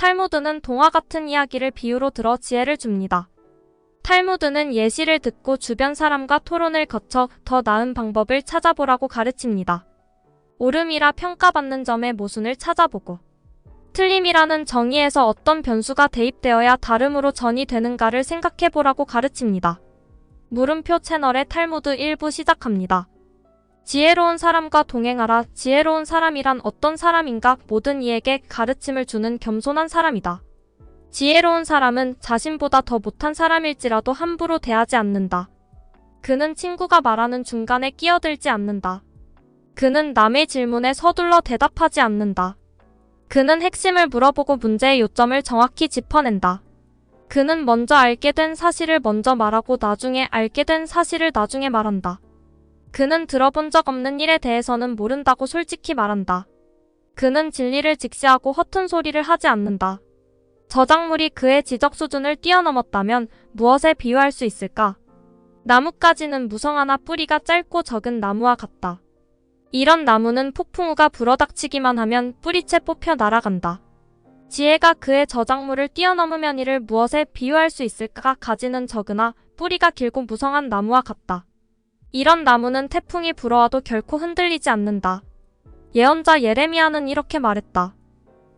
탈무드는 동화 같은 이야기를 비유로 들어 지혜를 줍니다. 탈무드는 예시를 듣고 주변 사람과 토론을 거쳐 더 나은 방법을 찾아보라고 가르칩니다. 옳음이라 평가받는 점의 모순을 찾아보고 틀림이라는 정의에서 어떤 변수가 대입되어야 다름으로 전이 되는가를 생각해보라고 가르칩니다. 물음표 채널의 탈무드 1부 시작합니다. 지혜로운 사람과 동행하라. 지혜로운 사람이란 어떤 사람인가? 모든 이에게 가르침을 주는 겸손한 사람이다. 지혜로운 사람은 자신보다 더 못한 사람일지라도 함부로 대하지 않는다. 그는 친구가 말하는 중간에 끼어들지 않는다. 그는 남의 질문에 서둘러 대답하지 않는다. 그는 핵심을 물어보고 문제의 요점을 정확히 짚어낸다. 그는 먼저 알게 된 사실을 먼저 말하고 나중에 알게 된 사실을 나중에 말한다. 그는 들어본 적 없는 일에 대해서는 모른다고 솔직히 말한다. 그는 진리를 직시하고 허튼 소리를 하지 않는다. 저작물이 그의 지적 수준을 뛰어넘었다면 무엇에 비유할 수 있을까? 나뭇가지는 무성하나 뿌리가 짧고 적은 나무와 같다. 이런 나무는 폭풍우가 불어닥치기만 하면 뿌리채 뽑혀 날아간다. 지혜가 그의 저작물을 뛰어넘으면 이를 무엇에 비유할 수 있을까? 가지는 적으나 뿌리가 길고 무성한 나무와 같다. 이런 나무는 태풍이 불어와도 결코 흔들리지 않는다. 예언자 예레미야는 이렇게 말했다.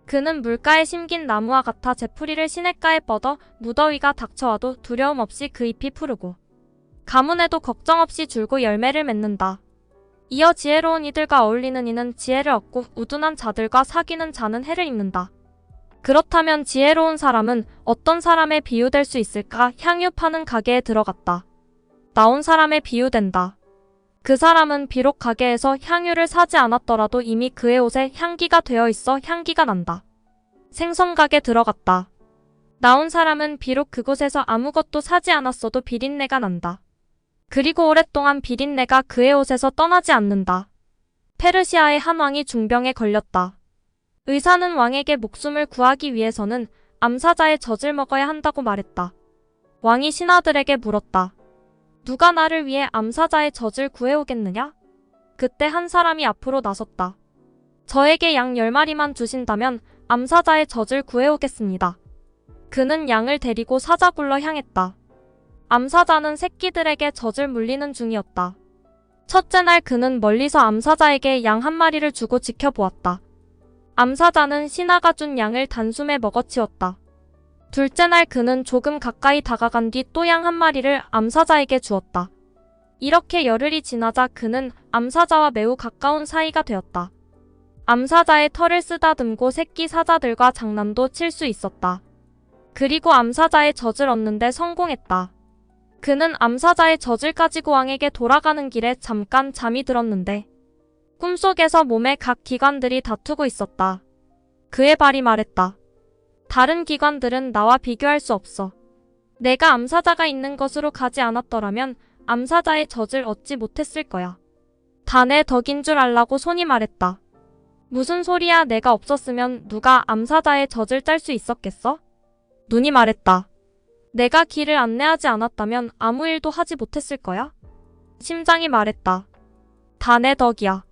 그는 물가에 심긴 나무와 같아 재풀이를 시냇가에 뻗어 무더위가 닥쳐와도 두려움 없이 그 잎이 푸르고 가뭄에도 걱정 없이 줄고 열매를 맺는다. 이어 지혜로운 이들과 어울리는 이는 지혜를 얻고 우둔한 자들과 사귀는 자는 해를 입는다. 그렇다면 지혜로운 사람은 어떤 사람에 비유될 수 있을까? 향유 파는 가게에 들어갔다. 나온 사람에 비유된다. 그 사람은 비록 가게에서 향유를 사지 않았더라도 이미 그의 옷에 향기가 되어 있어 향기가 난다. 생선가게 들어갔다. 나온 사람은 비록 그곳에서 아무것도 사지 않았어도 비린내가 난다. 그리고 오랫동안 비린내가 그의 옷에서 떠나지 않는다. 페르시아의 한 왕이 중병에 걸렸다. 의사는 왕에게 목숨을 구하기 위해서는 암사자의 젖을 먹어야 한다고 말했다. 왕이 신하들에게 물었다. 누가 나를 위해 암사자의 젖을 구해오겠느냐? 그때 한 사람이 앞으로 나섰다. 저에게 양 10마리만 주신다면 암사자의 젖을 구해오겠습니다. 그는 양을 데리고 사자굴로 향했다. 암사자는 새끼들에게 젖을 물리는 중이었다. 첫째 날 그는 멀리서 암사자에게 양 1마리를 주고 지켜보았다. 암사자는 신하가 준 양을 단숨에 먹어치웠다. 둘째 날 그는 조금 가까이 다가간 뒤 또 양 1마리를 암사자에게 주었다. 이렇게 열흘이 지나자 그는 암사자와 매우 가까운 사이가 되었다. 암사자의 털을 쓰다듬고 새끼 사자들과 장난도 칠 수 있었다. 그리고 암사자의 젖을 얻는데 성공했다. 그는 암사자의 젖을 가지고 왕에게 돌아가는 길에 잠깐 잠이 들었는데 꿈속에서 몸의 각 기관들이 다투고 있었다. 그의 발이 말했다. 다른 기관들은 나와 비교할 수 없어. 내가 암사자가 있는 것으로 가지 않았더라면 암사자의 젖을 얻지 못했을 거야. 다 내 덕인 줄 알라고 손이 말했다. 무슨 소리야? 내가 없었으면 누가 암사자의 젖을 짤 수 있었겠어? 눈이 말했다. 내가 길을 안내하지 않았다면 아무 일도 하지 못했을 거야? 심장이 말했다. 다 내 덕이야.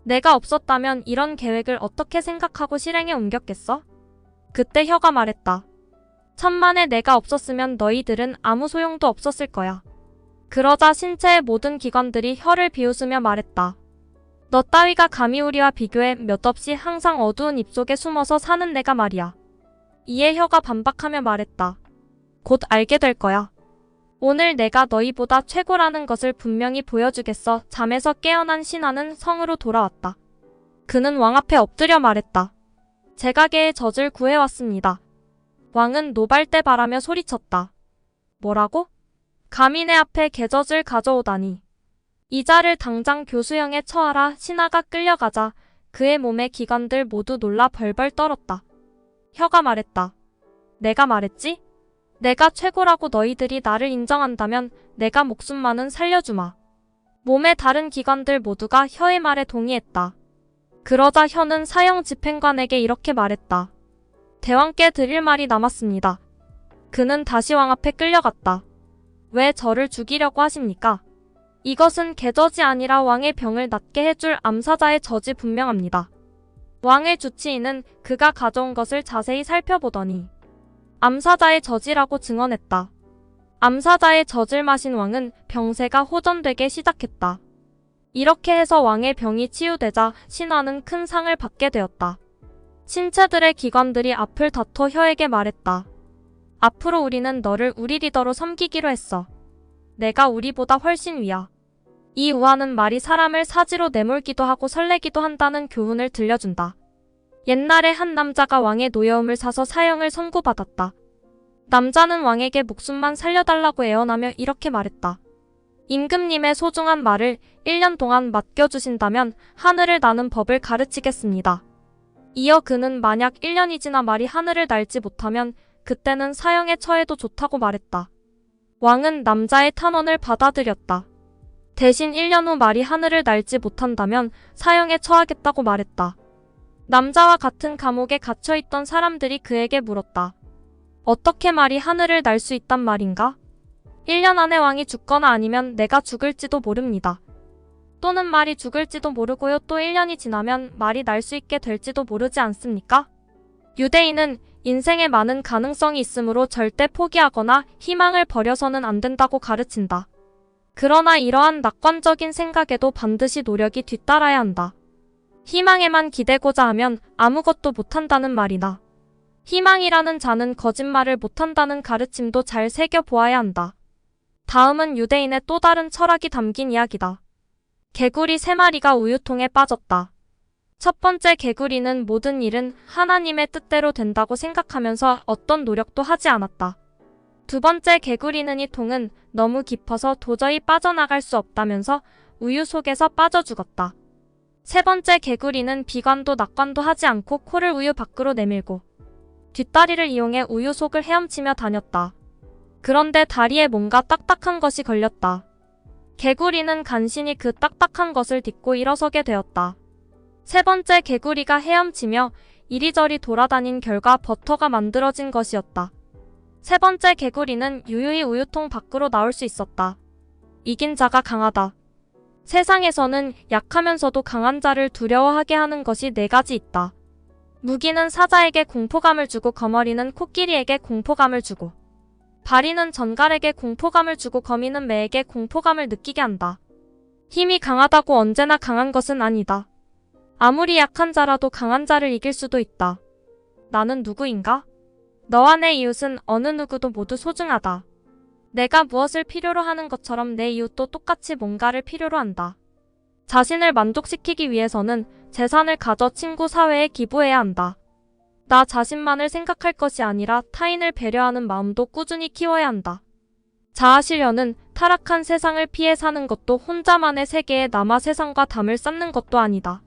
내가 없었다면 이런 계획을 어떻게 생각하고 실행에 옮겼겠어? 그때 혀가 말했다. 천만에 내가 없었으면 너희들은 아무 소용도 없었을 거야. 그러자 신체의 모든 기관들이 혀를 비웃으며 말했다. 너 따위가 감히 우리와 비교해 몇 없이 항상 어두운 입속에 숨어서 사는 내가 말이야. 이에 혀가 반박하며 말했다. 곧 알게 될 거야. 오늘 내가 너희보다 최고라는 것을 분명히 보여주겠어. 잠에서 깨어난 신하는 성으로 돌아왔다. 그는 왕 앞에 엎드려 말했다. 제가게의 젖을 구해왔습니다. 왕은 노발대 바라며 소리쳤다. 뭐라고? 감히 내 앞에 개젖을 가져오다니. 이 자를 당장 교수형에 처하라. 신하가 끌려가자 그의 몸의 기관들 모두 놀라 벌벌 떨었다. 혀가 말했다. 내가 말했지? 내가 최고라고 너희들이 나를 인정한다면 내가 목숨만은 살려주마. 몸의 다른 기관들 모두가 혀의 말에 동의했다. 그러자 혀는 사형 집행관에게 이렇게 말했다. 대왕께 드릴 말이 남았습니다. 그는 다시 왕 앞에 끌려갔다. 왜 저를 죽이려고 하십니까? 이것은 개젖이 아니라 왕의 병을 낫게 해줄 암사자의 젖이 분명합니다. 왕의 주치의는 그가 가져온 것을 자세히 살펴보더니 암사자의 젖이라고 증언했다. 암사자의 젖을 마신 왕은 병세가 호전되게 시작했다. 이렇게 해서 왕의 병이 치유되자 신하는 큰 상을 받게 되었다. 신체들의 기관들이 앞을 다퉈 혀에게 말했다. 앞으로 우리는 너를 우리 리더로 섬기기로 했어. 내가 우리보다 훨씬 위야. 이 우화는 말이 사람을 사지로 내몰기도 하고 설레기도 한다는 교훈을 들려준다. 옛날에 한 남자가 왕의 노여움을 사서 사형을 선고받았다. 남자는 왕에게 목숨만 살려달라고 애원하며 이렇게 말했다. 임금님의 소중한 말을 1년 동안 맡겨주신다면 하늘을 나는 법을 가르치겠습니다. 이어 그는 만약 1년이 지나 말이 하늘을 날지 못하면 그때는 사형에 처해도 좋다고 말했다. 왕은 남자의 탄원을 받아들였다. 대신 1년 후 말이 하늘을 날지 못한다면 사형에 처하겠다고 말했다. 남자와 같은 감옥에 갇혀있던 사람들이 그에게 물었다. 어떻게 말이 하늘을 날 수 있단 말인가? 1년 안에 왕이 죽거나 아니면 내가 죽을지도 모릅니다. 또는 말이 죽을지도 모르고요. 또 1년이 지나면 말이 날 수 있게 될지도 모르지 않습니까? 유대인은 인생에 많은 가능성이 있으므로 절대 포기하거나 희망을 버려서는 안 된다고 가르친다. 그러나 이러한 낙관적인 생각에도 반드시 노력이 뒤따라야 한다. 희망에만 기대고자 하면 아무것도 못한다는 말이다. 희망이라는 자는 거짓말을 못한다는 가르침도 잘 새겨보아야 한다. 다음은 유대인의 또 다른 철학이 담긴 이야기다. 개구리 3마리가 우유통에 빠졌다. 첫 번째 개구리는 모든 일은 하나님의 뜻대로 된다고 생각하면서 어떤 노력도 하지 않았다. 두 번째 개구리는 이 통은 너무 깊어서 도저히 빠져나갈 수 없다면서 우유 속에서 빠져 죽었다. 세 번째 개구리는 비관도 낙관도 하지 않고 코를 우유 밖으로 내밀고 뒷다리를 이용해 우유 속을 헤엄치며 다녔다. 그런데 다리에 뭔가 딱딱한 것이 걸렸다. 개구리는 간신히 그 딱딱한 것을 딛고 일어서게 되었다. 세 번째 개구리가 헤엄치며 이리저리 돌아다닌 결과 버터가 만들어진 것이었다. 세 번째 개구리는 유유히 우유통 밖으로 나올 수 있었다. 이긴 자가 강하다. 세상에서는 약하면서도 강한 자를 두려워하게 하는 것이 4가지 있다. 무기는 사자에게 공포감을 주고 거머리는 코끼리에게 공포감을 주고 바리는 전갈에게 공포감을 주고 거미는 매에게 공포감을 느끼게 한다. 힘이 강하다고 언제나 강한 것은 아니다. 아무리 약한 자라도 강한 자를 이길 수도 있다. 나는 누구인가? 너와 내 이웃은 어느 누구도 모두 소중하다. 내가 무엇을 필요로 하는 것처럼 내 이웃도 똑같이 뭔가를 필요로 한다. 자신을 만족시키기 위해서는 재산을 가져 친구 사회에 기부해야 한다. 나 자신만을 생각할 것이 아니라 타인을 배려하는 마음도 꾸준히 키워야 한다. 자아실현은 타락한 세상을 피해 사는 것도 혼자만의 세계에 남아 세상과 담을 쌓는 것도 아니다.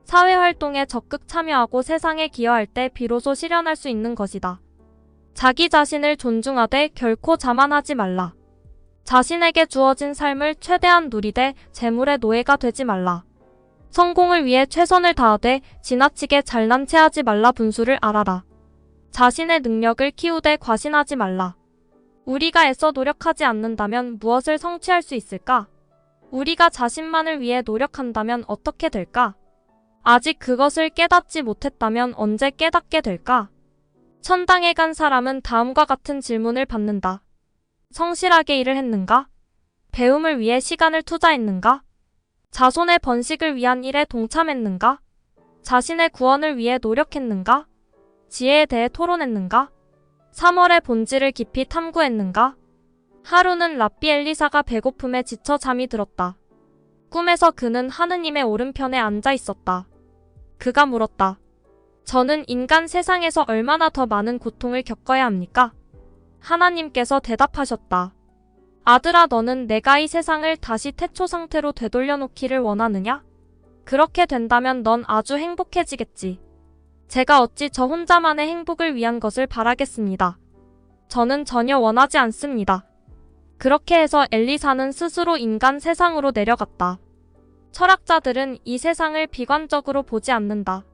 사회활동에 적극 참여하고 세상에 기여할 때 비로소 실현할 수 있는 것이다. 자기 자신을 존중하되 결코 자만하지 말라. 자신에게 주어진 삶을 최대한 누리되 재물의 노예가 되지 말라. 성공을 위해 최선을 다하되 지나치게 잘난 체하지 말라. 분수를 알아라. 자신의 능력을 키우되 과신하지 말라. 우리가 애써 노력하지 않는다면 무엇을 성취할 수 있을까? 우리가 자신만을 위해 노력한다면 어떻게 될까? 아직 그것을 깨닫지 못했다면 언제 깨닫게 될까? 천당에 간 사람은 다음과 같은 질문을 받는다. 성실하게 일을 했는가? 배움을 위해 시간을 투자했는가? 자손의 번식을 위한 일에 동참했는가? 자신의 구원을 위해 노력했는가? 지혜에 대해 토론했는가? 3월의 본질을 깊이 탐구했는가? 하루는 랍비 엘리사가 배고픔에 지쳐 잠이 들었다. 꿈에서 그는 하느님의 오른편에 앉아 있었다. 그가 물었다. 저는 인간 세상에서 얼마나 더 많은 고통을 겪어야 합니까? 하나님께서 대답하셨다. 아들아, 너는 내가 이 세상을 다시 태초 상태로 되돌려놓기를 원하느냐? 그렇게 된다면 넌 아주 행복해지겠지. 제가 어찌 저 혼자만의 행복을 위한 것을 바라겠습니다. 저는 전혀 원하지 않습니다. 그렇게 해서 엘리사는 스스로 인간 세상으로 내려갔다. 철학자들은 이 세상을 비관적으로 보지 않는다.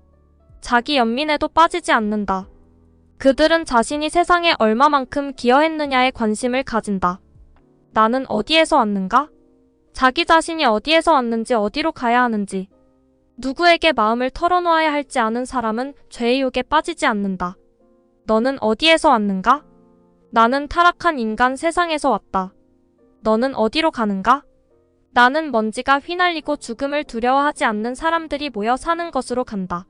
자기 연민에도 빠지지 않는다. 그들은 자신이 세상에 얼마만큼 기여했느냐에 관심을 가진다. 나는 어디에서 왔는가? 자기 자신이 어디에서 왔는지 어디로 가야 하는지 누구에게 마음을 털어놓아야 할지 아는 사람은 죄의 욕에 빠지지 않는다. 너는 어디에서 왔는가? 나는 타락한 인간 세상에서 왔다. 너는 어디로 가는가? 나는 먼지가 휘날리고 죽음을 두려워하지 않는 사람들이 모여 사는 것으로 간다.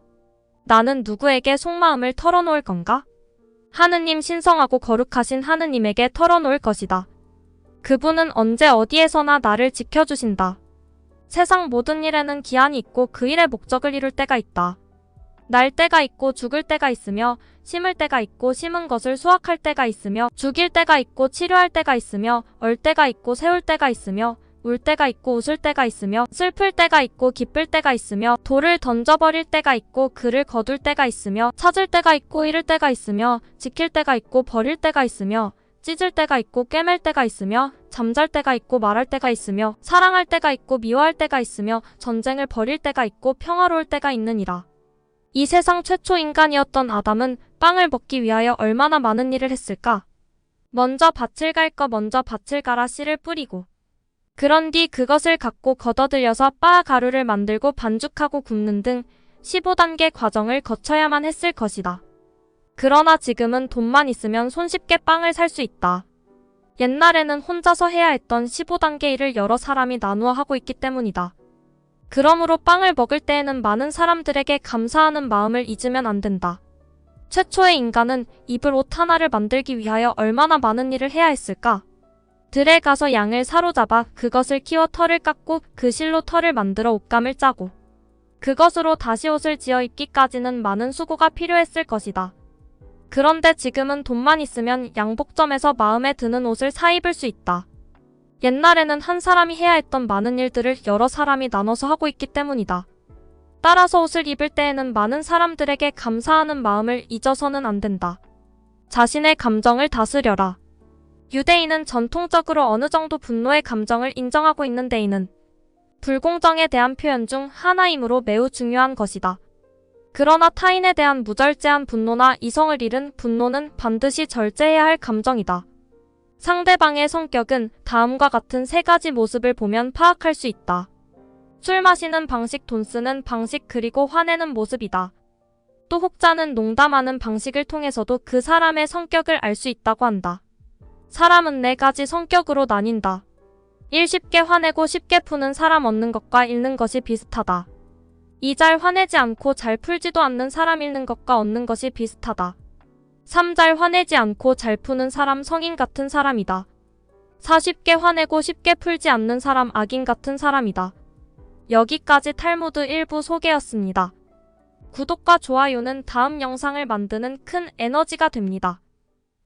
나는 누구에게 속마음을 털어놓을 건가? 하느님, 신성하고 거룩하신 하느님에게 털어놓을 것이다. 그분은 언제 어디에서나 나를 지켜주신다. 세상 모든 일에는 기한이 있고 그 일의 목적을 이룰 때가 있다. 날 때가 있고 죽을 때가 있으며, 심을 때가 있고 심은 것을 수확할 때가 있으며, 죽일 때가 있고 치료할 때가 있으며, 얼 때가 있고 세울 때가 있으며, 울 때가 있고 웃을 때가 있으며, 슬플 때가 있고 기쁠 때가 있으며, 돌을 던져버릴 때가 있고 글을 거둘 때가 있으며, 찾을 때가 있고 잃을 때가 있으며, 지킬 때가 있고 버릴 때가 있으며, 찢을 때가 있고 꿰맬 때가 있으며, 잠잘 때가 있고 말할 때가 있으며, 사랑할 때가 있고 미워할 때가 있으며, 전쟁을 벌일 때가 있고 평화로울 때가 있느니라. 이 세상 최초 인간이었던 아담은 빵을 먹기 위하여 얼마나 많은 일을 했을까? 먼저 밭을 갈 거 먼저 밭을 갈아 씨를 뿌리고, 그런 뒤 그것을 갖고 걷어들여서 바 가루를 만들고 반죽하고 굽는 등 15단계 과정을 거쳐야만 했을 것이다. 그러나 지금은 돈만 있으면 손쉽게 빵을 살 수 있다. 옛날에는 혼자서 해야 했던 15단계 일을 여러 사람이 나누어 하고 있기 때문이다. 그러므로 빵을 먹을 때에는 많은 사람들에게 감사하는 마음을 잊으면 안 된다. 최초의 인간은 입을 옷 하나를 만들기 위하여 얼마나 많은 일을 해야 했을까? 들에 가서 양을 사로잡아 그것을 키워 털을 깎고 그 실로 털을 만들어 옷감을 짜고 그것으로 다시 옷을 지어 입기까지는 많은 수고가 필요했을 것이다. 그런데 지금은 돈만 있으면 양복점에서 마음에 드는 옷을 사 입을 수 있다. 옛날에는 한 사람이 해야 했던 많은 일들을 여러 사람이 나눠서 하고 있기 때문이다. 따라서 옷을 입을 때에는 많은 사람들에게 감사하는 마음을 잊어서는 안 된다. 자신의 감정을 다스려라. 유대인은 전통적으로 어느 정도 분노의 감정을 인정하고 있는 데에는 불공정에 대한 표현 중 하나이므로 매우 중요한 것이다. 그러나 타인에 대한 무절제한 분노나 이성을 잃은 분노는 반드시 절제해야 할 감정이다. 상대방의 성격은 다음과 같은 세 가지 모습을 보면 파악할 수 있다. 술 마시는 방식, 돈 쓰는 방식, 그리고 화내는 모습이다. 또 혹자는 농담하는 방식을 통해서도 그 사람의 성격을 알 수 있다고 한다. 사람은 네 가지 성격으로 나뉜다. 1. 쉽게 화내고 쉽게 푸는 사람 얻는 것과 잃는 것이 비슷하다. 2. 잘 화내지 않고 잘 풀지도 않는 사람 잃는 것과 얻는 것이 비슷하다. 3. 잘 화내지 않고 잘 푸는 사람 성인 같은 사람이다. 4. 쉽게 화내고 쉽게 풀지 않는 사람 악인 같은 사람이다. 여기까지 탈무드 일부 소개였습니다. 구독과 좋아요는 다음 영상을 만드는 큰 에너지가 됩니다.